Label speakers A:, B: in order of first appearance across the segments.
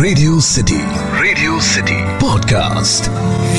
A: Radio city podcast.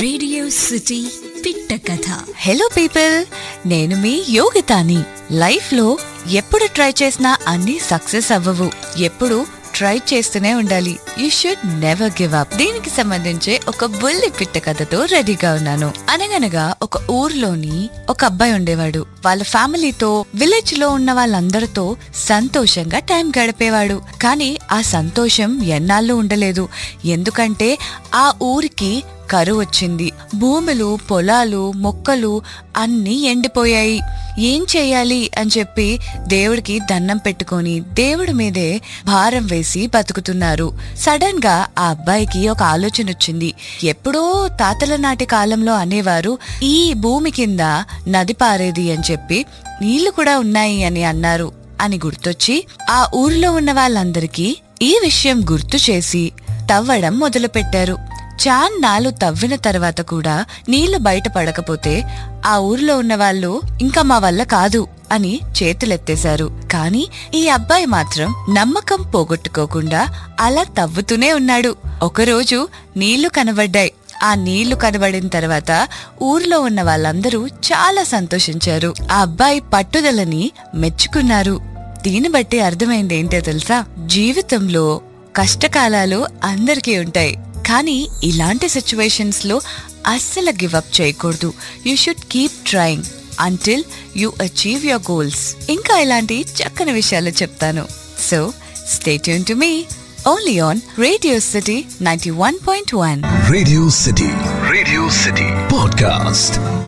B: Radio city పిట్ట కథ.
C: Hello people, నేను మీ యోగితాని. లైఫ్ లో ఎప్పుడు ట్రై చేసినా అన్ని సక్సెస్ అవ్వవు. ఎప్పుడు ట్రై చేస్తూనే ఉండాలి. You should never give up. దీనికి సంబంధించి ఒక బుల్లి పిట్ట కథతో రెడీగా ఉన్నాను. అనగనగా ఒక ఊర్లోని ఒక అబ్బాయి ఉండేవాడు. వాళ్ళ ఫ్యామిలీతో విలేజ్ లో ఉన్న వాళ్ళందరితో సంతోషంగా టైం గడిపేవాడు. కానీ ఆ సంతోషం ఎన్నాళ్ళు ఉండలేదు. ఎందుకంటే ఆ ఊరికి కరువు వచ్చింది. భూములు, పొలాలు, మొక్కలు అన్నీ ఎండిపోయాయి. ఏం చెయ్యాలి అని చెప్పి దేవుడికి దండం పెట్టుకొని దేవుడి మీదే భారం వేసి బతుకుతున్నారు. సడన్ గా ఆ అబ్బాయికి ఒక ఆలోచన వచ్చింది. ఎప్పుడో తాతల నాటి కాలంలో అనేవారు, ఈ భూమి కింద నది పారేది అని చెప్పి నీళ్లు కూడా ఉన్నాయి అని అన్నారు అని గుర్తొచ్చి ఆ ఊర్లో ఉన్న వాళ్ళందరికీ ఈ విషయం గుర్తు చేసి తవ్వడం మొదలు పెట్టారు. చాన్నాళ్ళు తవ్విన తర్వాత కూడా నీళ్లు బయట పడకపోతే ఆ ఊర్లో ఉన్న వాళ్ళు ఇంకా మా వల్ల కాదు అని చేతులెత్తేశారు. కానీ ఈ అబ్బాయి మాత్రం నమ్మకం పోగొట్టుకోకుండా అలా తవ్వుతూనే ఉన్నాడు. ఒకరోజు నీళ్లు కనబడ్డాయి. ఆ నీళ్లు కనబడిన తర్వాత ఊర్లో ఉన్న వాళ్ళందరూ చాలా సంతోషించారు. ఆ అబ్బాయి పట్టుదలని మెచ్చుకున్నారు. దీన్ని బట్టి అర్థమైంది ఏంటో తెలుసా? జీవితంలో కష్టకాలాలు అందరికీ ఉంటాయి. కానీ ఇలాంటి సిచ్యువేషన్స్ లో అస్సలు గివ్ అప్ చేయకూడదు. You should keep trying until you achieve your goals. ఇంకా ఇలాంటి చక్కని విషయాలు చెప్తాను. So stay tune to me only on radio city 91.1.
A: Radio city podcast.